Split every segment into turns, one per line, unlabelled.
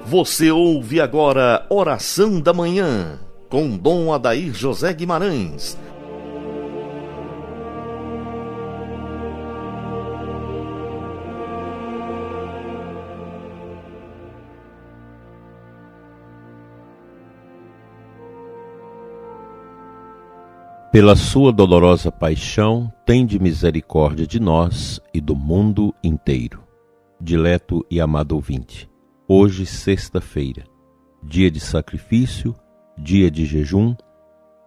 Você ouve agora Oração da Manhã, com Dom Adair José Guimarães.
Pela sua dolorosa paixão, tende misericórdia de nós e do mundo inteiro. Dileto e amado ouvinte, hoje, sexta-feira, dia de sacrifício, dia de jejum,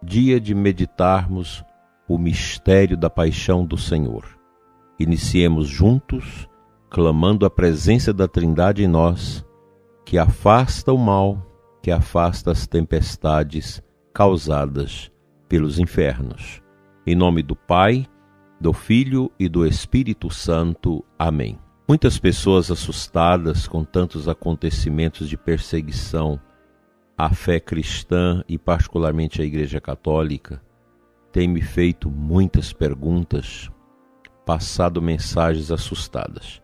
dia de meditarmos o mistério da paixão do Senhor. Iniciemos juntos, clamando a presença da Trindade em nós, que afasta o mal, que afasta as tempestades causadas pelos infernos. Em nome do Pai, do Filho e do Espírito Santo. Amém. Muitas pessoas assustadas com tantos acontecimentos de perseguição à fé cristã e particularmente à Igreja Católica têm me feito muitas perguntas, passado mensagens assustadas.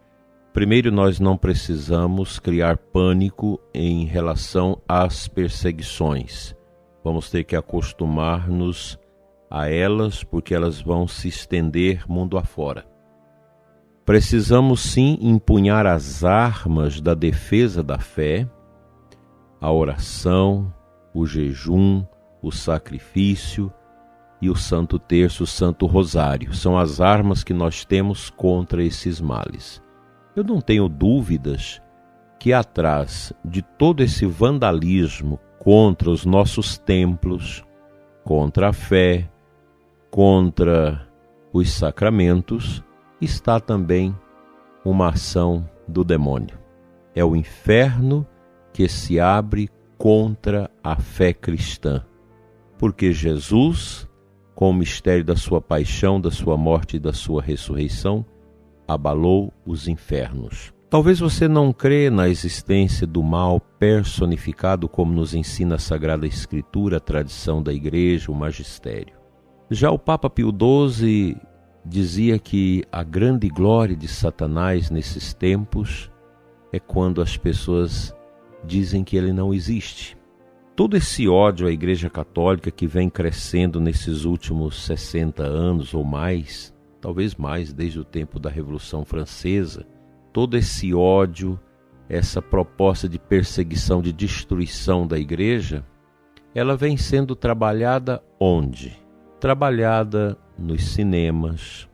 Primeiro, nós não precisamos criar pânico em relação às perseguições. Vamos ter que acostumar-nos a elas, porque elas vão se estender mundo afora. Precisamos sim empunhar as armas da defesa da fé, a oração, o jejum, o sacrifício e o Santo Terço, o Santo Rosário. São as armas que nós temos contra esses males. Eu não tenho dúvidas que atrás de todo esse vandalismo contra os nossos templos, contra a fé, contra os sacramentos, está também uma ação do demônio. É o inferno que se abre contra a fé cristã, porque Jesus, com o mistério da sua paixão, da sua morte e da sua ressurreição, abalou os infernos. Talvez você não crê na existência do mal personificado como nos ensina a Sagrada Escritura, a tradição da Igreja, o magistério. Já o Papa Pio XII dizia que a grande glória de Satanás nesses tempos é quando as pessoas dizem que ele não existe. Todo esse ódio à Igreja Católica que vem crescendo nesses últimos 60 anos ou mais, talvez mais desde o tempo da Revolução Francesa, todo esse ódio, essa proposta de perseguição, de destruição da igreja, ela vem sendo trabalhada onde? Trabalhada nos cinemas,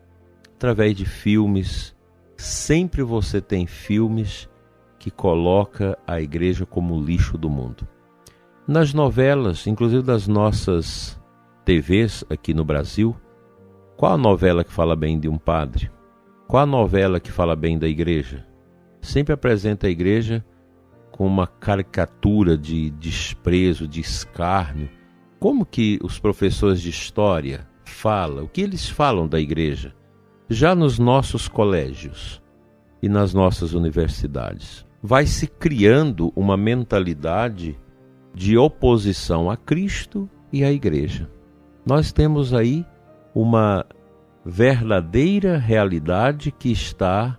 através de filmes. Sempre você tem filmes que colocam a igreja como o lixo do mundo. Nas novelas, inclusive das nossas TVs aqui no Brasil, qual a novela que fala bem de um padre? Qual a novela que fala bem da igreja? Sempre apresenta a igreja com uma caricatura de desprezo, de escárnio. Como que os professores de história falam? O que eles falam da igreja? Já nos nossos colégios e nas nossas universidades, vai se criando uma mentalidade de oposição a Cristo e à igreja. Nós temos aí uma verdadeira realidade que está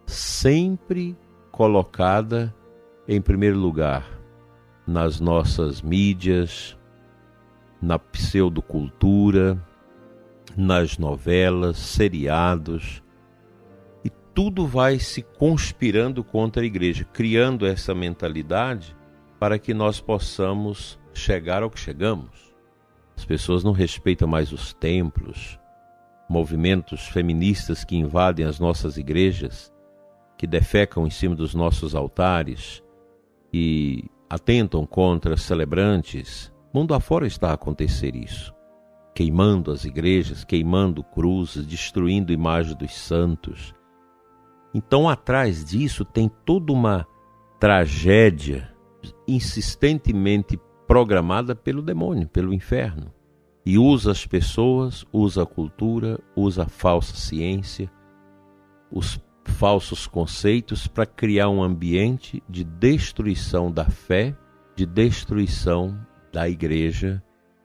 sempre colocada em primeiro lugar nas nossas mídias, na pseudocultura, nas novelas, seriados, e tudo vai se conspirando contra a igreja, criando essa mentalidade para que nós possamos chegar ao que chegamos. As pessoas não respeitam mais os templos, movimentos feministas que invadem as nossas igrejas, que defecam em cima dos nossos altares e atentam contra celebrantes. Mundo afora está a acontecer isso, queimando as igrejas, queimando cruzes, destruindo imagens dos santos. Então, atrás disso tem toda uma tragédia insistentemente programada pelo demônio, pelo inferno. E usa as pessoas, usa a cultura, usa a falsa ciência, os falsos conceitos para criar um ambiente de destruição da fé, de destruição da igreja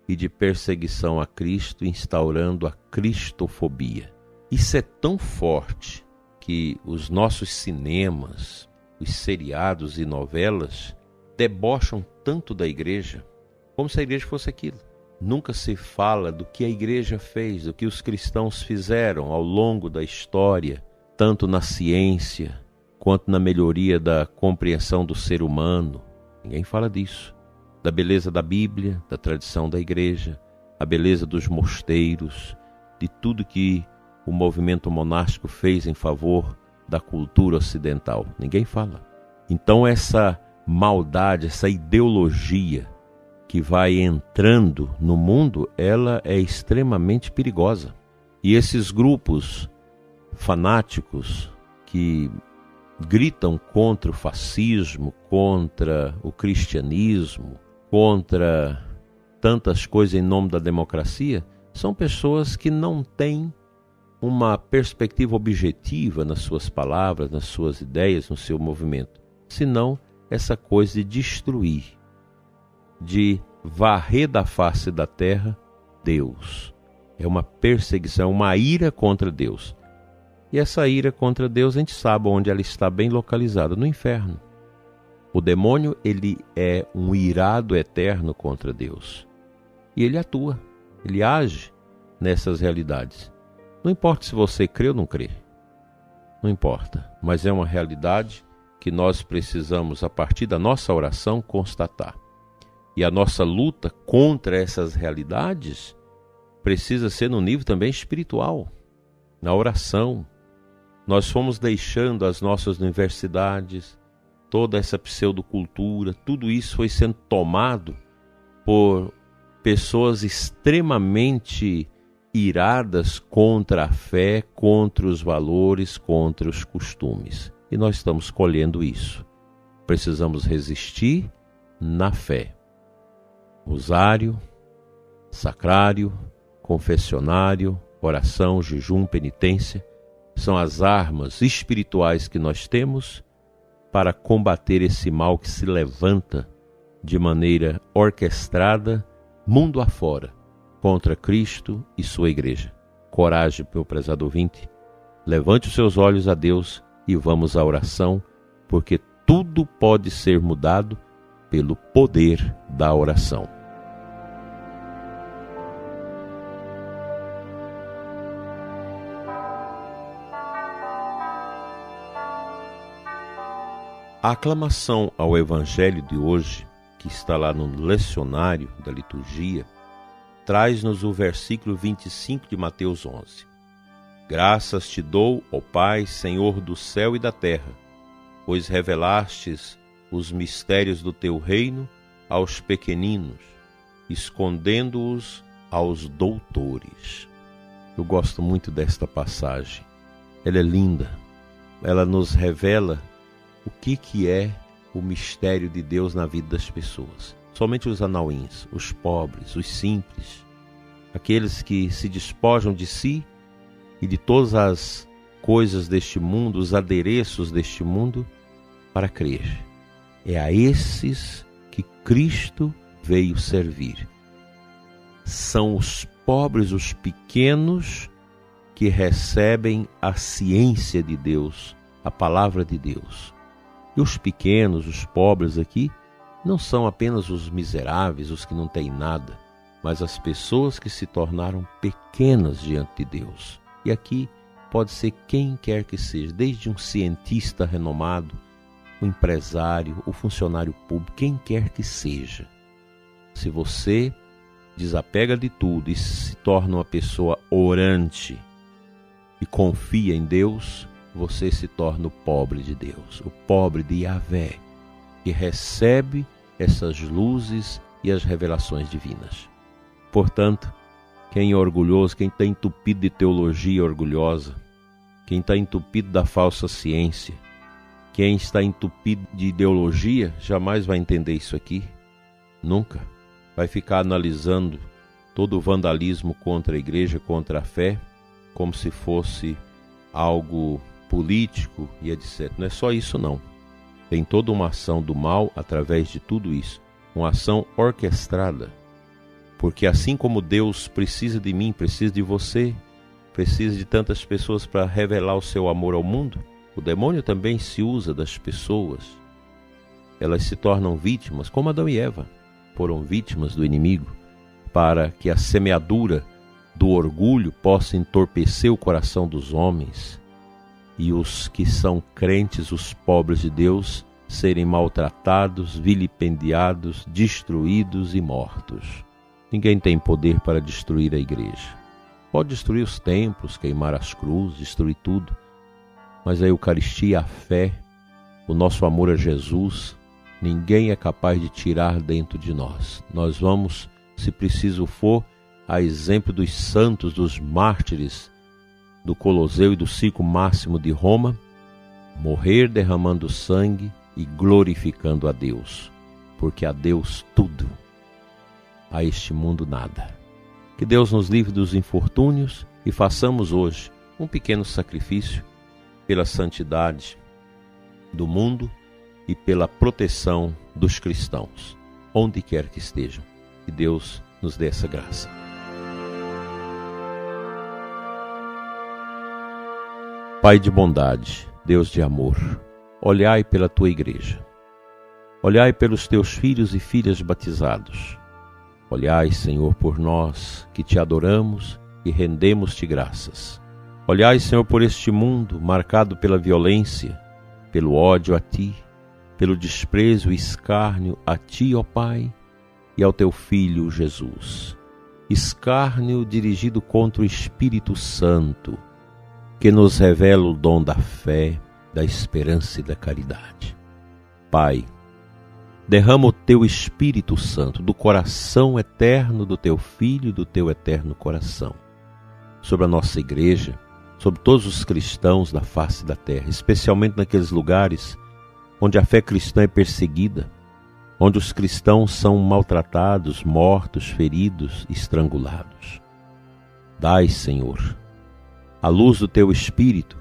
e de perseguição a Cristo, instaurando a cristofobia. Isso é tão forte que os nossos cinemas, os seriados e novelas debocham tanto da igreja, como se a igreja fosse aquilo. Nunca se fala do que a igreja fez, do que os cristãos fizeram ao longo da história, tanto na ciência, quanto na melhoria da compreensão do ser humano. Ninguém fala disso. Da beleza da Bíblia, da tradição da igreja, a beleza dos mosteiros, de tudo que o movimento monástico fez em favor da cultura ocidental. Ninguém fala. Então essa maldade, essa ideologia que vai entrando no mundo, ela é extremamente perigosa. E esses grupos fanáticos que gritam contra o fascismo, contra o cristianismo, contra tantas coisas em nome da democracia, são pessoas que não têm uma perspectiva objetiva nas suas palavras, nas suas ideias, no seu movimento, senão essa coisa de destruir, de varrer da face da terra Deus. É uma perseguição, uma ira contra Deus. E essa ira contra Deus, a gente sabe onde ela está bem localizada, no inferno. O demônio, ele é um irado eterno contra Deus. E ele atua, ele age nessas realidades. Não importa se você crê ou não crê. Não importa, mas é uma realidade que nós precisamos, a partir da nossa oração, constatar. E a nossa luta contra essas realidades precisa ser no nível também espiritual, na oração. Nós fomos deixando as nossas universidades, toda essa pseudocultura, tudo isso foi sendo tomado por pessoas extremamente iradas contra a fé, contra os valores, contra os costumes. E nós estamos colhendo isso. Precisamos resistir na fé. Rosário, sacrário, confessionário, oração, jejum, penitência, são as armas espirituais que nós temos para combater esse mal que se levanta de maneira orquestrada, mundo afora, contra Cristo e sua igreja. Coragem, meu prezado ouvinte, levante os seus olhos a Deus e vamos à oração, porque tudo pode ser mudado pelo poder da oração. A aclamação ao Evangelho de hoje, que está lá no lecionário da liturgia, traz-nos o versículo 25 de Mateus 11. Graças te dou, ó Pai, Senhor do céu e da terra, pois revelastes os mistérios do teu reino aos pequeninos, escondendo-os aos doutores. Eu gosto muito desta passagem. Ela é linda. Ela nos revela o que é o mistério de Deus na vida das pessoas. Somente os anauins, os pobres, os simples, aqueles que se despojam de si e de todas as coisas deste mundo, os adereços deste mundo, para crer. É a esses que Cristo veio servir. São os pobres, os pequenos, que recebem a ciência de Deus, a palavra de Deus. E os pequenos, os pobres aqui, não são apenas os miseráveis, os que não têm nada, mas as pessoas que se tornaram pequenas diante de Deus. E aqui pode ser quem quer que seja, desde um cientista renomado, o empresário, o funcionário público, quem quer que seja. Se você desapega de tudo e se torna uma pessoa orante e confia em Deus, você se torna o pobre de Deus, o pobre de Yahvé, que recebe essas luzes e as revelações divinas. Portanto, quem é orgulhoso, quem está entupido de teologia orgulhosa, quem está entupido da falsa ciência, quem está entupido de ideologia, jamais vai entender isso aqui. Nunca. Vai ficar analisando todo o vandalismo contra a igreja, contra a fé, como se fosse algo político e etc. Não é só isso não. Tem toda uma ação do mal através de tudo isso. Uma ação orquestrada. Porque assim como Deus precisa de mim, precisa de você, precisa de tantas pessoas para revelar o seu amor ao mundo, o demônio também se usa das pessoas. elas se tornam vítimas, como Adão e Eva foram vítimas do inimigo, para que a semeadura do orgulho possa entorpecer o coração dos homens e os que são crentes, os pobres de Deus, serem maltratados, vilipendiados, destruídos e mortos. Ninguém tem poder para destruir a igreja. Pode destruir os templos, queimar as cruzes, destruir tudo, mas a Eucaristia, a fé, o nosso amor a Jesus, ninguém é capaz de tirar dentro de nós. Nós vamos, se preciso for, a exemplo dos santos, dos mártires do Colosseu e do Circo Máximo de Roma, morrer derramando sangue e glorificando a Deus, porque a Deus tudo, a este mundo nada. Que Deus nos livre dos infortúnios e façamos hoje um pequeno sacrifício pela santidade do mundo e pela proteção dos cristãos, onde quer que estejam. Que Deus nos dê essa graça. Pai de bondade, Deus de amor, olhai pela tua igreja. Olhai pelos teus filhos e filhas batizados. Olhai, Senhor, por nós que te adoramos e rendemos-te graças. Olhai, Senhor, por este mundo marcado pela violência, pelo ódio a ti, pelo desprezo e escárnio a ti, ó Pai, e ao teu Filho Jesus. Escárnio dirigido contra o Espírito Santo, que nos revela o dom da fé, da esperança e da caridade. Pai, derrama o teu Espírito Santo do coração eterno do teu Filho e do teu eterno coração sobre a nossa igreja, sobre todos os cristãos da face da terra, especialmente naqueles lugares onde a fé cristã é perseguida, onde os cristãos são maltratados, mortos, feridos, estrangulados. Dai, Senhor, a luz do teu Espírito,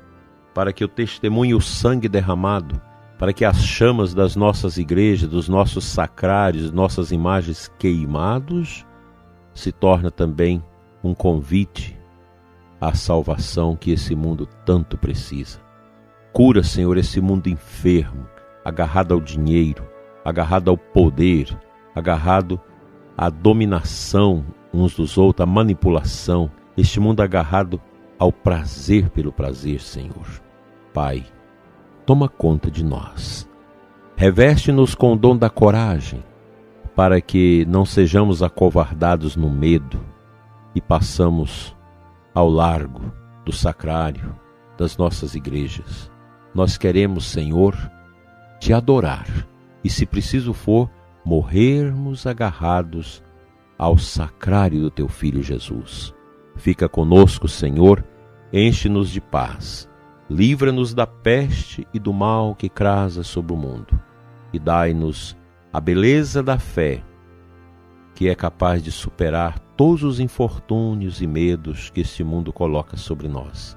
para que o testemunho e o sangue derramado, para que as chamas das nossas igrejas, dos nossos sacrários, nossas imagens queimados, se torne também um convite à salvação que esse mundo tanto precisa. Cura, Senhor, esse mundo enfermo, agarrado ao dinheiro, agarrado ao poder, agarrado à dominação uns dos outros, à manipulação, este mundo agarrado ao prazer pelo prazer, Senhor. Pai, toma conta de nós. Reveste-nos com o dom da coragem, para que não sejamos acovardados no medo e passamos ao largo do sacrário das nossas igrejas. Nós queremos, Senhor, te adorar e, se preciso for, morrermos agarrados ao sacrário do teu Filho Jesus. Fica conosco, Senhor, enche-nos de paz, livra-nos da peste e do mal que crasa sobre o mundo e dai-nos a beleza da fé, que é capaz de superar todos os infortúnios e medos que este mundo coloca sobre nós.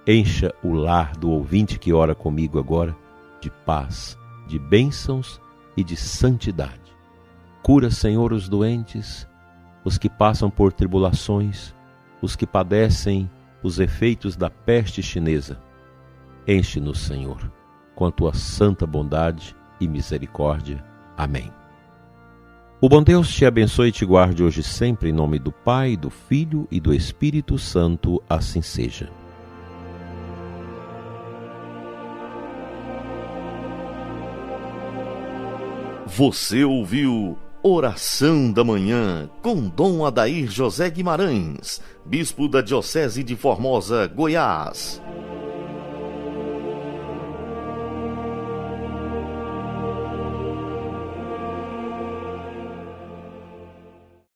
Encha o lar do ouvinte que ora comigo agora de paz, de bênçãos e de santidade. Cura, Senhor, os doentes, os que passam por tribulações, os que padecem os efeitos da peste chinesa. Enche-nos, Senhor, com a tua santa bondade e misericórdia. Amém. O bom Deus te abençoe e te guarde hoje e sempre, em nome do Pai, do Filho e do Espírito Santo, assim seja.
Você ouviu Oração da Manhã com Dom Adair José Guimarães, Bispo da Diocese de Formosa, Goiás.